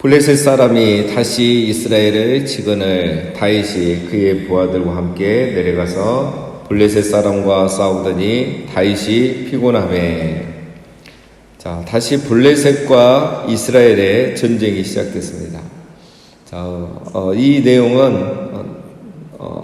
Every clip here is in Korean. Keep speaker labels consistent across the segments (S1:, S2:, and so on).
S1: 블레셋 사람이 다시 이스라엘을 치거늘 다윗이 그의 부하들과 함께 내려가서 블레셋 사람과 싸우더니 다윗이 피곤하매. 자, 다시 블레셋과 이스라엘의 전쟁이 시작됐습니다. 자, 이 내용은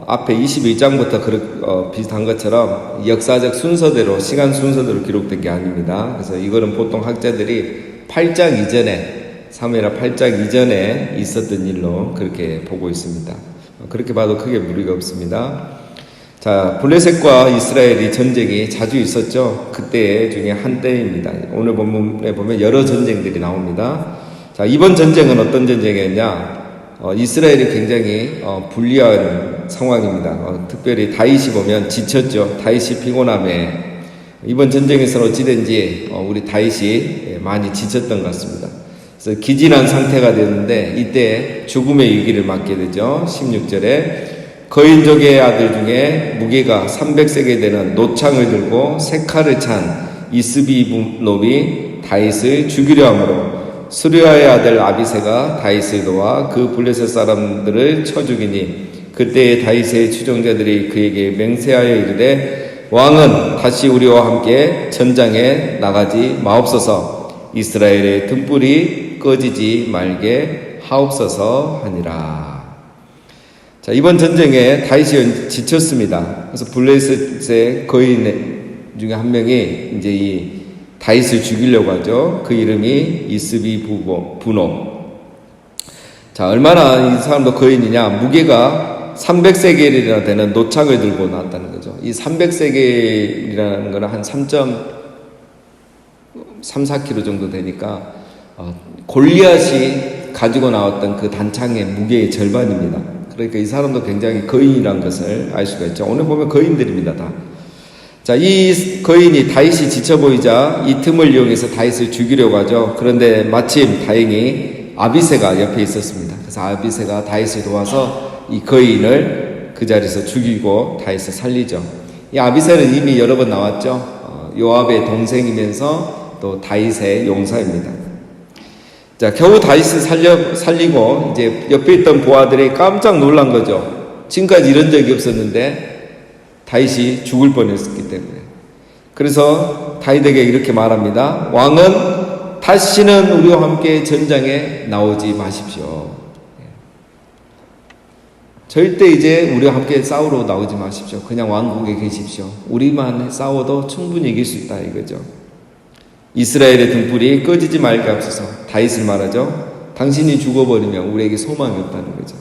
S1: 앞에 21장부터 비슷한 것처럼 역사적 순서대로, 시간 순서대로 기록된 게 아닙니다. 그래서 이거는 보통 학자들이 8장 이전에, 사무엘하 8장 이전에 있었던 일로 그렇게 보고 있습니다. 그렇게 봐도 크게 무리가 없습니다. 자, 블레셋과 이스라엘이 전쟁이 자주 있었죠. 그때 중에 한때입니다. 오늘 본문에 보면 여러 전쟁들이 나옵니다. 자, 이번 전쟁은 어떤 전쟁이었냐? 이스라엘이 굉장히 불리한 상황입니다. 특별히 다윗이 보면 지쳤죠. 다윗이 피곤함에 이번 전쟁에서는 어찌된지 우리 다윗이 많이 지쳤던 것 같습니다. 그래서 기진한 상태가 되는데 이때 죽음의 위기를 맞게 되죠. 16절에 거인족의 아들 중에 무게가 300세겔 되는 노창을 들고 세 칼을 찬 이스비노비 다윗을 죽이려 하므로 수르야의 아들 아비새가 다윗을 도와 그 블레셋 사람들을 쳐 죽이니 그때의 다윗의 추종자들이 그에게 맹세하여 이르되 왕은 다시 우리와 함께 전장에 나가지 마옵소서. 이스라엘의 등불이 꺼지지 말게 하옵소서 하니라. 자, 이번 전쟁에 다윗이 지쳤습니다. 그래서 블레셋의 거인 중에 한 명이 이제 이 다윗을 죽이려고 하죠. 그 이름이 이스비부노. 자, 얼마나 이 사람도 거인이냐? 무게가 300세겔이나 되는 노창을 들고 나왔다는 거죠. 이 300세겔이라는 거는 한 3.34kg 정도 되니까 골리앗이 가지고 나왔던 그 단창의 무게의 절반입니다. 그러니까 이 사람도 굉장히 거인이라는 것을 알 수가 있죠. 오늘 보면 거인들입니다, 다. 자, 이 거인이 다윗이 지쳐 보이자 이 틈을 이용해서 다윗을 죽이려고 하죠. 그런데 마침 다행히 아비새가 옆에 있었습니다. 그래서 아비새가 다윗을 도와서 이 거인을 그 자리에서 죽이고 다윗을 살리죠. 이 아비새는 이미 여러 번 나왔죠. 요압의 동생이면서 또 다윗의 용사입니다. 자, 겨우 다윗을 살리고 이제 옆에 있던 부하들이 깜짝 놀란 거죠. 지금까지 이런 적이 없었는데 다윗이 죽을 뻔했기 때문에. 그래서 다윗에게 이렇게 말합니다. 왕은 다시는 우리와 함께 전장에 나오지 마십시오. 절대 이제 우리와 함께 싸우러 나오지 마십시오. 그냥 왕국에 계십시오. 우리만 싸워도 충분히 이길 수 있다 이거죠. 이스라엘의 등불이 꺼지지 말게 하옵소서. 다윗을 말하죠. 당신이 죽어버리면 우리에게 소망이 없다는 거죠.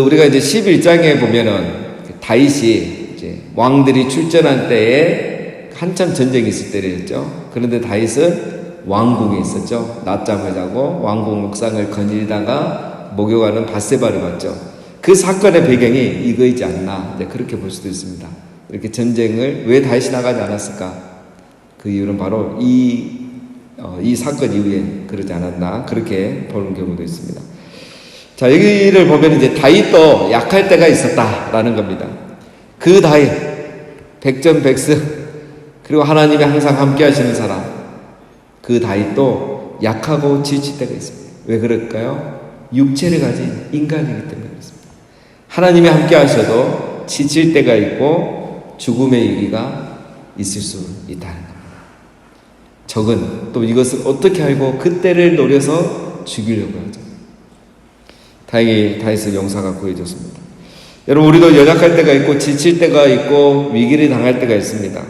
S1: 우리가 이제 11장에 보면은 다윗이 이제 왕들이 출전한 때에 한참 전쟁이 있을 때였죠. 그런데 다윗은 왕궁에 있었죠. 낮잠을 자고 왕궁 옥상을 거닐다가 목욕하는 밧세바를 봤죠. 그 사건의 배경이 이거이지 않나, 이제 그렇게 볼 수도 있습니다. 이렇게 전쟁을 왜 다윗이 나가지 않았을까? 그 이유는 바로 이 사건 이후에 그러지 않았나, 그렇게 보는 경우도 있습니다. 자, 여기를 보면 이제 다윗도 약할 때가 있었다라는 겁니다. 그 다윗, 백전백승, 그리고 하나님이 항상 함께 하시는 사람, 그 다윗도 약하고 지칠 때가 있습니다. 왜 그럴까요? 육체를 가진 인간이기 때문에 그렇습니다. 하나님이 함께 하셔도 지칠 때가 있고 죽음의 위기가 있을 수 있다는 겁니다. 적은 또 이것을 어떻게 알고 그때를 노려서 죽이려고 하죠. 다행히 다윗의 용사가 구해줬습니다. 여러분, 우리도 연약할 때가 있고 지칠 때가 있고 위기를 당할 때가 있습니다.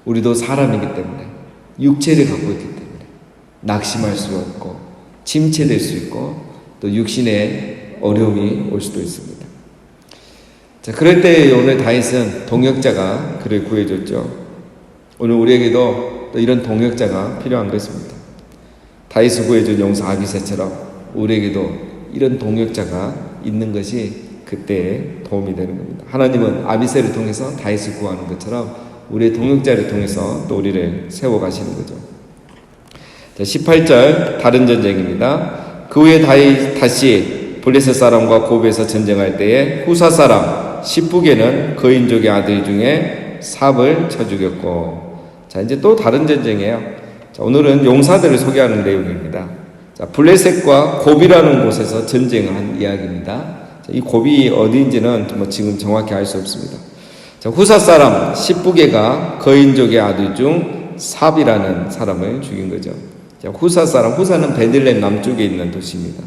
S1: 우리도 사람이기 때문에, 육체를 갖고 있기 때문에 낙심할 수 없고 침체될 수 있고 또 육신의 어려움이 올 수도 있습니다. 자, 그럴 때 오늘 다윗은 동역자가 그를 구해줬죠. 오늘 우리에게도 또 이런 동역자가 필요한 것입니다. 다윗을 구해준 용사 아비새처럼 우리에게도 이런 동역자가 있는 것이 그때에 도움이 되는 겁니다. 하나님은 아비새를 통해서 다윗을 구하는 것처럼 우리의 동역자를 통해서 또 우리를 세워가시는 거죠. 자, 18절 다른 전쟁입니다. 그 후에 다윗 다시 블레셋 사람과 고비에서 전쟁할 때에 후사 사람 시브게는 거인족의 아들 중에 삽을 쳐 죽였고. 자, 이제 또 다른 전쟁이에요. 자, 오늘은 용사들을 소개하는 내용입니다. 자, 블레셋과 곱이라는 곳에서 전쟁을 한 이야기입니다. 자, 이 곱이 어디인지는 지금 정확히 알 수 없습니다. 자, 후사 사람 십부게가 거인족의 아들 중 삽이라는 사람을 죽인 거죠. 자, 후사 사람, 후사는 베들레헴 남쪽에 있는 도시입니다.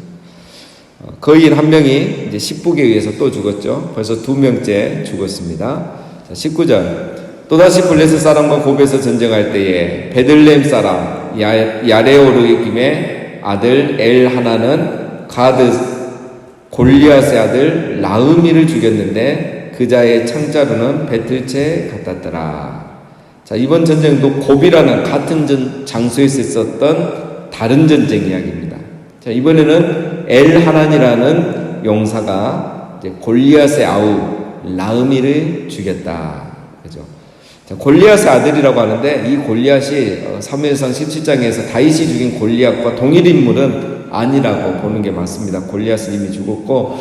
S1: 거인 한 명이 이제 십부게에 의해서 또 죽었죠. 벌써 2명째 죽었습니다. 자, 19절. 또다시 블레셋 사람과 곱에서 전쟁할 때에 베들레헴 사람 야레오르김의 아들 엘하나는 가드 골리앗의 아들 라흐미를 죽였는데 그 자의 창자루는 배틀채에 같았더라. 자, 이번 전쟁도 곱이라는 같은 장소에서 있었던 다른 전쟁 이야기입니다. 자, 이번에는 엘하난이라는 용사가 이제 골리앗의 아우 라흐미를 죽였다. 그죠? 자, 골리앗의 아들이라고 하는데 이 골리앗이 사무엘상 17장에서 다윗이 죽인 골리앗과 동일 인물은 아니라고 보는 게 맞습니다. 골리앗은 이미 죽었고,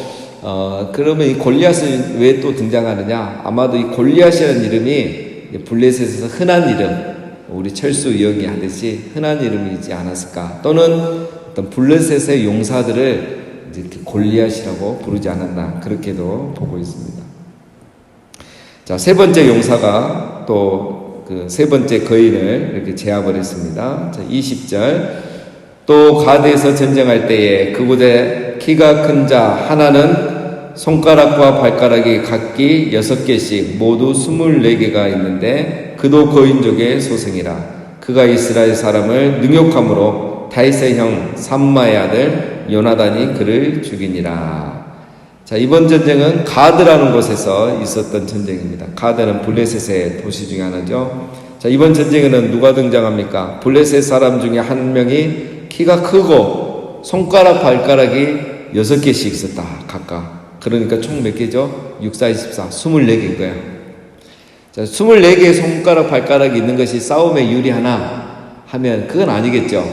S1: 그러면 이 골리앗은 왜 또 등장하느냐? 아마도 이 골리앗이라는 이름이 블레셋에서 흔한 이름, 우리 철수 의원이 하듯이 흔한 이름이지 않았을까? 또는 어떤 블레셋의 용사들을 이렇게 골리앗이라고 부르지 않았나? 그렇게도 보고 있습니다. 자, 세 번째 용사가 또 그 세 번째 거인을 이렇게 제압을 했습니다. 자, 20절. 또 가드에서 전쟁할 때에 그곳에 키가 큰 자 하나는 손가락과 발가락이 각기 6개씩 모두 24개가 있는데 그도 거인족의 소생이라. 그가 이스라엘 사람을 능욕함으로 다윗의 형 삼마의 아들 요나단이 그를 죽이니라. 자, 이번 전쟁은 가드라는 곳에서 있었던 전쟁입니다. 가드는 블레셋의 도시 중에 하나죠. 자, 이번 전쟁에는 누가 등장합니까? 블레셋 사람 중에 한 명이 키가 크고 손가락 발가락이 6개씩 있었다 각각. 그러니까 총 몇 개죠? 6, 4, 24, 24개인 거예요. 자, 24개의 손가락 발가락이 있는 것이 싸움에 유리하나 하면 그건 아니겠죠.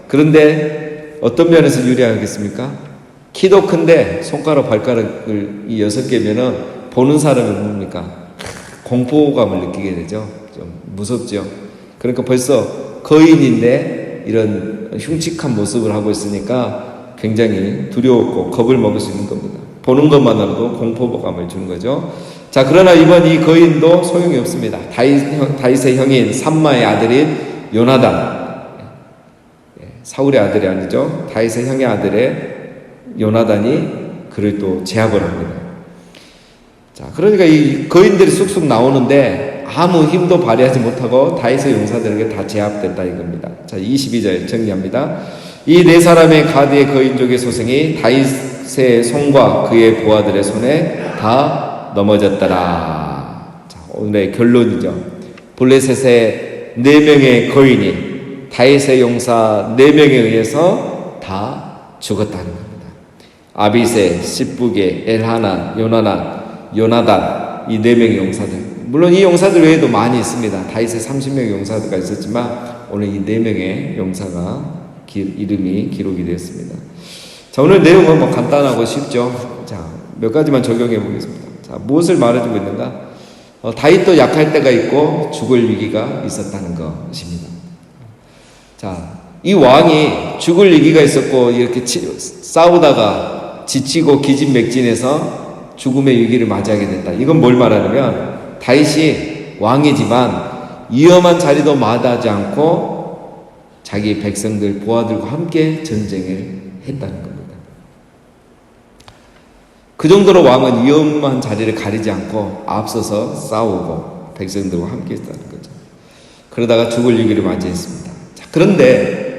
S1: 그런데 어떤 면에서 유리하겠습니까? 키도 큰데 손가락 발가락을 이 6개면은 보는 사람은 뭡니까? 공포감을 느끼게 되죠. 좀 무섭죠. 그러니까 벌써 거인인데 이런 흉측한 모습을 하고 있으니까 굉장히 두려웠고 겁을 먹을 수 있는 겁니다. 보는 것만으로도 공포감을 주는 거죠. 자, 그러나 이번 이 거인도 소용이 없습니다. 다윗의 형인 삼마의 아들인 요나단, 사울의 아들이 아니죠. 다윗의 형의 아들의 요나단이 그를 또 제압을 합니다. 자, 그러니까 이 거인들이 쑥쑥 나오는데 아무 힘도 발휘하지 못하고 다윗의 용사들에게 다 제압됐다 이겁니다. 자, 22절 정리합니다. 이 네 사람의 가드의 거인족의 소생이 다윗의 손과 그의 보아들의 손에 다 넘어졌더라. 자, 오늘의 결론이죠. 블레셋의 4명의 거인이 다윗의 용사 4명에 의해서 다 죽었다는 겁니다. 아비세, 십부게, 엘하난, 요나단 이 4명의 용사들. 물론 이 용사들 외에도 많이 있습니다. 다윗의 30명의 용사들가 있었지만 오늘 이 4명의 용사가 이름이 기록이 되었습니다. 자, 오늘 내용은 간단하고 쉽죠. 자, 몇 가지만 적용해 보겠습니다. 자, 무엇을 말해주고 있는가? 다윗도 약할 때가 있고 죽을 위기가 있었다는 것입니다. 자, 이 왕이 죽을 위기가 있었고 이렇게 싸우다가 지치고 기진맥진해서 죽음의 위기를 맞이하게 된다. 이건 뭘 말하냐면 다윗이 왕이지만 위험한 자리도 마다하지 않고 자기 백성들, 보아들과 함께 전쟁을 했다는 겁니다. 그 정도로 왕은 위험한 자리를 가리지 않고 앞서서 싸우고 백성들과 함께 했다는 거죠. 그러다가 죽을 위기를 맞이했습니다. 자, 그런데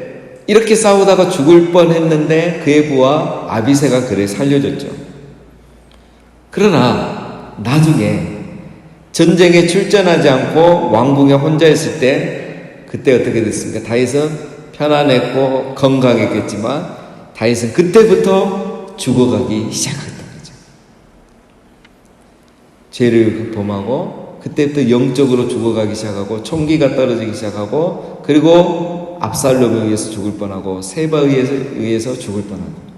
S1: 이렇게 싸우다가 죽을 뻔했는데 그의 부하 아비새가 그를 살려줬죠. 그러나 나중에 전쟁에 출전하지 않고 왕궁에 혼자 있을 때 그때 어떻게 됐습니까? 다윗은 편안했고 건강했겠지만 다윗은 그때부터 죽어가기 시작했던 거죠. 죄를 범하고 그때부터 영적으로 죽어가기 시작하고 총기가 떨어지기 시작하고 그리고 압살롬에 의해서 죽을 뻔하고 세바에 의해서 죽을 뻔하고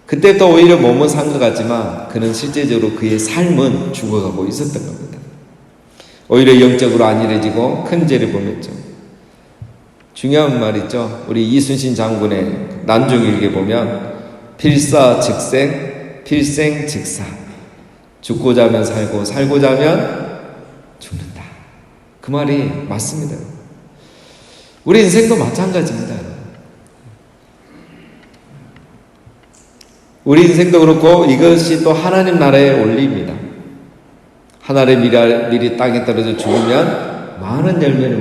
S1: 그때부터 오히려 몸은 산 것 같지만 그는 실제적으로 그의 삶은 죽어가고 있었던 겁니다. 오히려 영적으로 안일해지고 큰 죄를 범했죠. 중요한 말 있죠. 우리 이순신 장군의 난중일기 보면 필사즉생, 필생즉사. 죽고자 하면 살고, 살고자 하면 죽는다. 그 말이 맞습니다. 우리 인생도 마찬가지입니다. 우리 인생도 그렇고 이것이 또 하나님 나라의 원리입니다. 하나님의 밀이 땅에 떨어져 죽으면 많은 열매를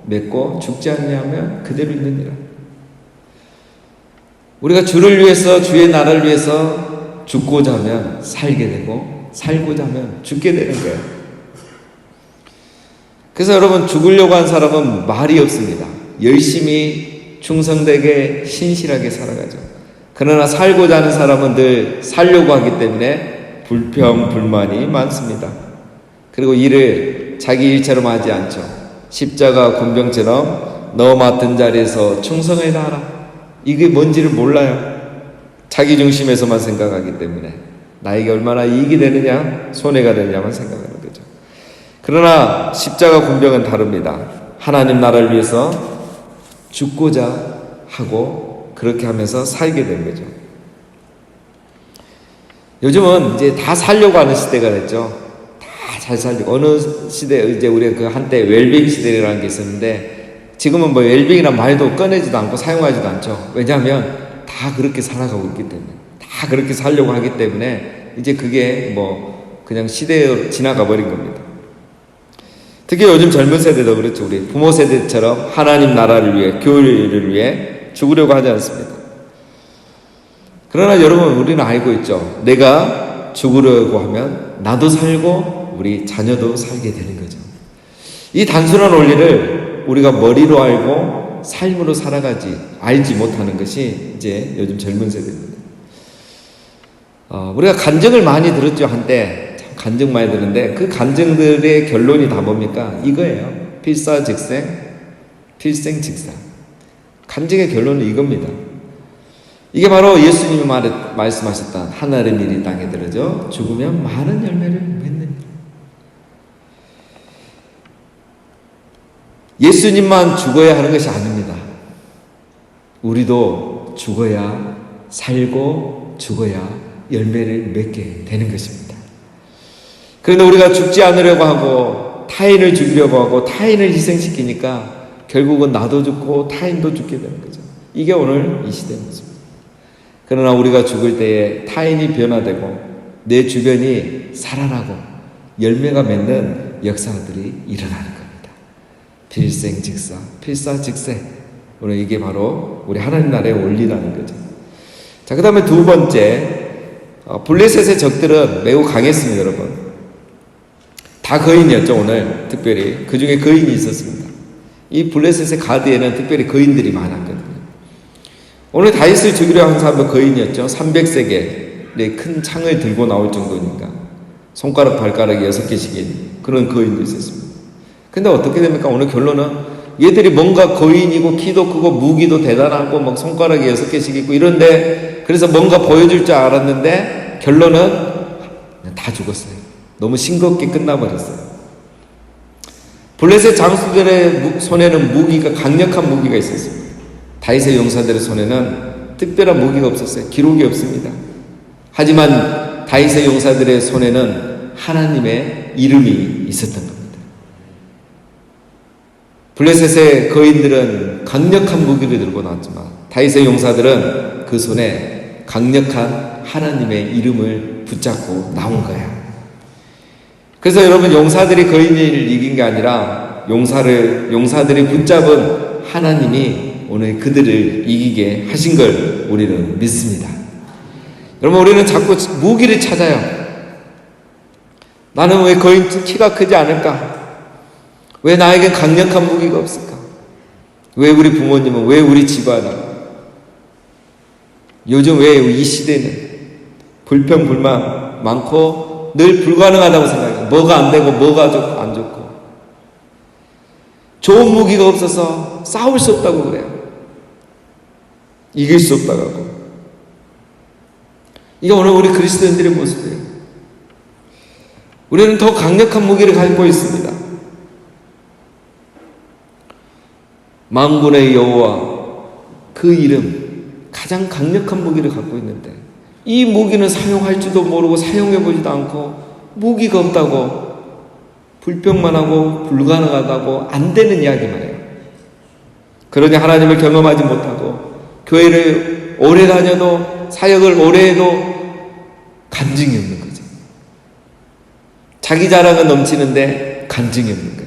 S1: 맺고 죽지 않냐면 그대로 있느니라. 우리가 주를 위해서, 주의 나라를 위해서 죽고자 하면 살게 되고 살고자 하면 죽게 되는 거예요. 그래서 여러분, 죽으려고 한 사람은 말이 없습니다. 열심히 충성되게 신실하게 살아가죠. 그러나 살고자 하는 사람은 늘 살려고 하기 때문에 불평, 불만이 많습니다. 그리고 일을 자기 일처럼 하지 않죠. 십자가 군병처럼 너 맡은 자리에서 충성을 다하라. 이게 뭔지를 몰라요. 자기 중심에서만 생각하기 때문에 나에게 얼마나 이익이 되느냐, 손해가 되느냐만 생각하는 거죠. 그러나 십자가 군병은 다릅니다. 하나님 나라를 위해서 죽고자 하고 그렇게 하면서 살게 된 거죠. 요즘은 이제 다 살려고 하는 시대가 됐죠. 다 잘 살려고. 어느 시대, 이제 우리가 그 한때 웰빙 시대라는 게 있었는데 지금은 뭐 웰빙이란 말도 꺼내지도 않고 사용하지도 않죠. 왜냐하면 다 그렇게 살아가고 있기 때문에, 다 그렇게 살려고 하기 때문에 이제 그게 뭐 그냥 시대로 지나가 버린 겁니다. 특히 요즘 젊은 세대도 그렇죠. 우리 부모 세대처럼 하나님 나라를 위해, 교회를 위해 죽으려고 하지 않습니다. 그러나 여러분, 우리는 알고 있죠. 내가 죽으려고 하면 나도 살고 우리 자녀도 살게 되는 거죠. 이 단순한 원리를 우리가 머리로 알고 삶으로 알지 못하는 것이 이제 요즘 젊은 세대입니다. 우리가 간증을 많이 들었죠. 한때 참 간증 많이 들었는데 그 간증들의 결론이 다 뭡니까? 이거예요. 필사즉생, 필생즉사. 간증의 결론은 이겁니다. 이게 바로 예수님이 말씀하셨던 하나님의 밀이 땅에 들어져 죽으면 많은 열매를 맺는. 예수님만 죽어야 하는 것이 아닙니다. 우리도 죽어야 살고 죽어야 열매를 맺게 되는 것입니다. 그런데 우리가 죽지 않으려고 하고 타인을 죽이려고 하고 타인을 희생시키니까 결국은 나도 죽고 타인도 죽게 되는 거죠. 이게 오늘 이 시대의 모습입니다. 그러나 우리가 죽을 때에 타인이 변화되고 내 주변이 살아나고 열매가 맺는 역사들이 일어나는 겁니다. 필생즉사, 필사즉세. 오늘 이게 바로 우리 하나님 나라의 원리라는 거죠. 자, 그 다음에 두 번째, 블레셋의 적들은 매우 강했습니다, 여러분. 다 거인이었죠, 오늘 특별히. 그 중에 거인이 있었습니다. 이 블레셋의 가드에는 특별히 거인들이 많았거든요. 오늘 다윗을 죽이려 한 사람은 거인이었죠. 300세겔의 큰 창을 들고 나올 정도니까 손가락 발가락이 6개씩인 그런 거인도 있었습니다. 근데 어떻게 됩니까? 오늘 결론은 얘들이 뭔가 거인이고 키도 크고 무기도 대단하고 막 손가락이 6개씩 있고 이런데 그래서 뭔가 보여줄 줄 알았는데 결론은 그냥 다 죽었어요. 너무 싱겁게 끝나버렸어요. 블레셋 장수들의 손에는 강력한 무기가 있었습니다. 다윗의 용사들의 손에는 특별한 무기가 없었어요. 기록이 없습니다. 하지만 다윗의 용사들의 손에는 하나님의 이름이 있었던 겁니다. 블레셋의 거인들은 강력한 무기를 들고 나왔지만 다윗의 용사들은 그 손에 강력한 하나님의 이름을 붙잡고 나온 거야. 그래서 여러분, 용사들이 거인을 이긴 게 아니라 용사들이 붙잡은 하나님이 오늘 그들을 이기게 하신 걸 우리는 믿습니다. 여러분, 우리는 자꾸 무기를 찾아요. 나는 왜 거인 키가 크지 않을까? 왜 나에게 강력한 무기가 없을까? 왜 우리 부모님은, 왜 우리 집안은, 요즘 왜 이 시대는 불평, 불만 많고 늘 불가능하다고 생각해요. 뭐가 안 되고 뭐가 안 좋고 좋은 무기가 없어서 싸울 수 없다고 그래요. 이길 수 없다고 하고. 이게 오늘 우리 그리스도인들의 모습이에요. 우리는 더 강력한 무기를 갖고 있습니다. 만군의 여호와, 그 이름, 가장 강력한 무기를 갖고 있는데 이 무기는 사용할 줄도 모르고 사용해보지도 않고 무기가 없다고 불평만 하고 불가능하다고 안 되는 이야기만 해요. 그러니 하나님을 경험하지 못하고 교회를 오래 다녀도 사역을 오래 해도 간증이 없는 거죠. 자기 자랑은 넘치는데 간증이 없는 거예요.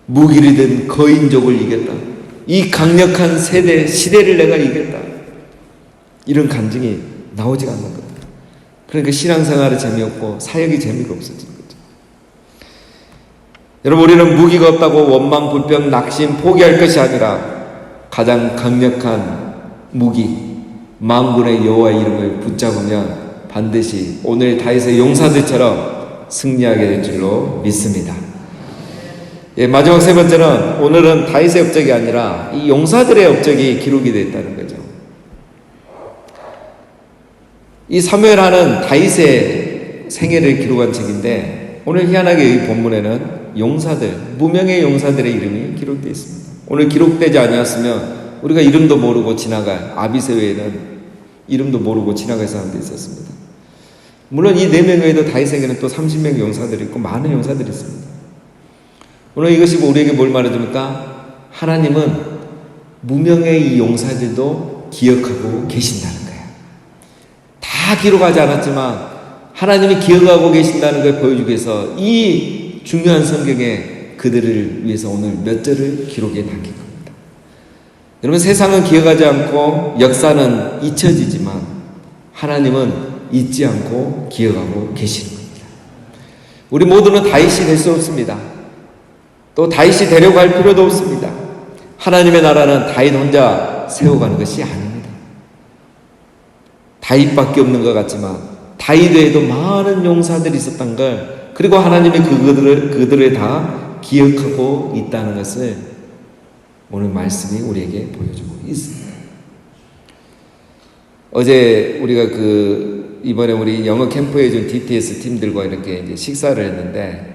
S1: 무기를 든 거인족을 이겼다. 이 강력한 세대, 시대를 내가 이겼다. 이런 간증이 나오지가 않는 겁니다. 그러니까 신앙생활이 재미없고 사역이 재미가 없어지는 거죠. 여러분, 우리는 무기가 없다고 원망, 불평, 낙심, 포기할 것이 아니라 가장 강력한 무기, 만군의 여호와의 이름을 붙잡으면 반드시 오늘 다윗의 용사들처럼 승리하게 될 줄로 믿습니다. 예, 마지막 세 번째는 오늘은 다윗의 업적이 아니라 이 용사들의 업적이 기록이 되어 있다는 거죠. 이 사무엘하는 다윗의 생애를 기록한 책인데 오늘 희한하게 이 본문에는 용사들, 무명의 용사들의 이름이 기록되어 있습니다. 오늘 기록되지 아니었으면 우리가 이름도 모르고 지나갈, 아비새 외에는 이름도 모르고 지나갈 사람도 있었습니다. 물론 이 4명 외에도 다윗에게는 또 30명의 용사들이 있고 많은 용사들이 있습니다. 오늘 이것이 우리에게 뭘 말해줍니까? 하나님은 무명의 이 용사들도 기억하고 계신다는 거예요. 다 기록하지 않았지만 하나님이 기억하고 계신다는 걸 보여주기 위해서 이 중요한 성경에 그들을 위해서 오늘 몇 절을 기록해 남긴 겁니다. 여러분, 세상은 기억하지 않고 역사는 잊혀지지만 하나님은 잊지 않고 기억하고 계시는 겁니다. 우리 모두는 다윗이 될 수 없습니다. 또 다윗이 되려고 할 필요도 없습니다. 하나님의 나라는 다윗 혼자 세워가는 것이 아닙니다. 다윗밖에 없는 것 같지만 다윗 외에도 많은 용사들이 있었던 걸, 그리고 하나님이 그들을 다 기억하고 있다는 것을 오늘 말씀이 우리에게 보여주고 있습니다. 어제 우리가 이번에 우리 영어 캠프에 준 DTS 팀들과 이렇게 이제 식사를 했는데,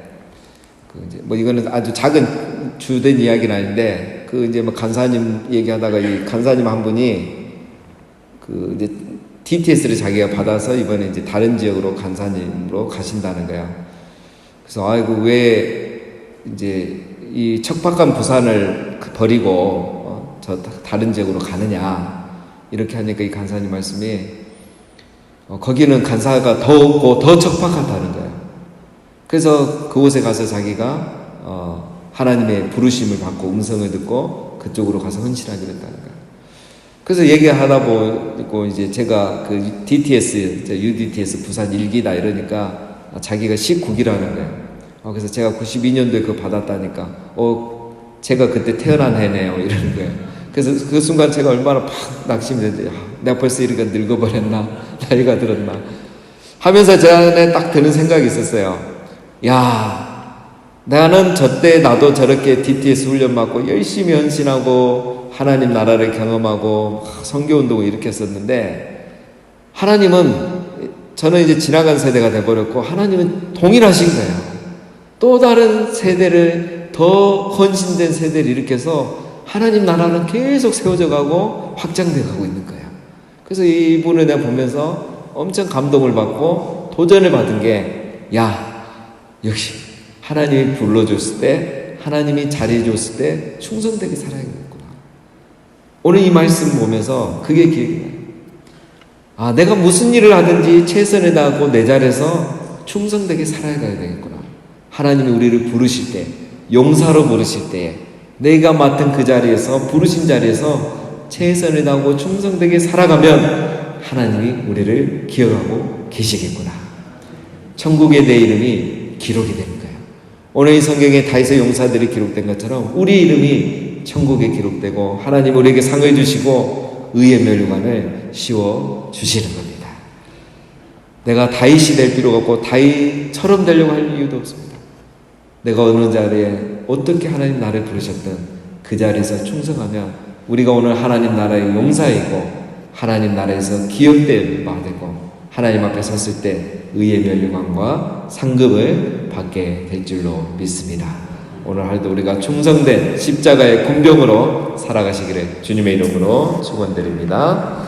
S1: 이거는 아주 작은 주된 이야기는 아닌데, 이제 간사님 얘기하다가 이 간사님 한 분이 이제 DTS를 자기가 받아서 이번에 이제 다른 지역으로 간사님으로 가신다는 거야. 그래서 아이고, 왜 이제 이 척박한 부산을 버리고 저 다른 지역으로 가느냐, 이렇게 하니까 이 간사님 말씀이 거기는 간사가 더 없고 더 척박하다는 거예요. 그래서 그곳에 가서 자기가 하나님의 부르심을 받고 음성을 듣고 그쪽으로 가서 헌신하기로 했다는 거예요. 그래서 얘기하다 보고 이제 제가 DTS, UDTS 부산 1기다 이러니까 자기가 19기라는 거예요. 그래서 제가 92년도에 그거 받았다니까 제가 그때 태어난 해네요 이러는 거예요. 그래서 그 순간 제가 얼마나 팍 낙심이 됐는데, 내가 벌써 이렇게 늙어버렸나, 나이가 들었나 하면서 제 안에 딱 드는 생각이 있었어요. 야, 나는 저때 나도 저렇게 DTS 훈련 받고 열심히 헌신하고 하나님 나라를 경험하고 선교운동을 이렇게 했었는데, 하나님은, 저는 이제 지나간 세대가 돼버렸고 하나님은 동일하신 거예요. 또 다른 세대를, 더 헌신된 세대를 일으켜서 하나님 나라는 계속 세워져 가고 확장돼 가고 있는 거예요. 그래서 이분을 내가 보면서 엄청 감동을 받고 도전을 받은 게, 야, 역시 하나님이 불러줬을 때, 하나님이 잘해줬을 때 충성되게 살아야겠구나. 오늘 이 말씀 보면서 그게 기억이 나요. 내가 무슨 일을 하든지 최선을 다하고 내 자리에서 충성되게 살아가야 되겠구나. 하나님이 우리를 부르실 때, 용사로 부르실 때에 내가 맡은 그 자리에서, 부르신 자리에서 최선을 다하고 충성되게 살아가면 하나님이 우리를 기억하고 계시겠구나. 천국에 내 이름이 기록이 되는 거예요. 오늘 이 성경에 다윗의 용사들이 기록된 것처럼 우리 이름이 천국에 기록되고 하나님 우리에게 상을 주시고 의의 멸류관을 씌워 주시는 겁니다. 내가 다윗이 될 필요가 없고 다윗처럼 되려고 할 이유도 없습니다. 내가 어느 자리에 어떻게 하나님 나를 부르셨든 그 자리에서 충성하면 우리가 오늘 하나님 나라의 용사이고 하나님 나라에서 기억될 바 되고 하나님 앞에 섰을 때 의의 멸류관과 상급을 받게 될 줄로 믿습니다. 오늘 하루도 우리가 충성된 십자가의 군병으로 살아가시기를 주님의 이름으로 축원드립니다.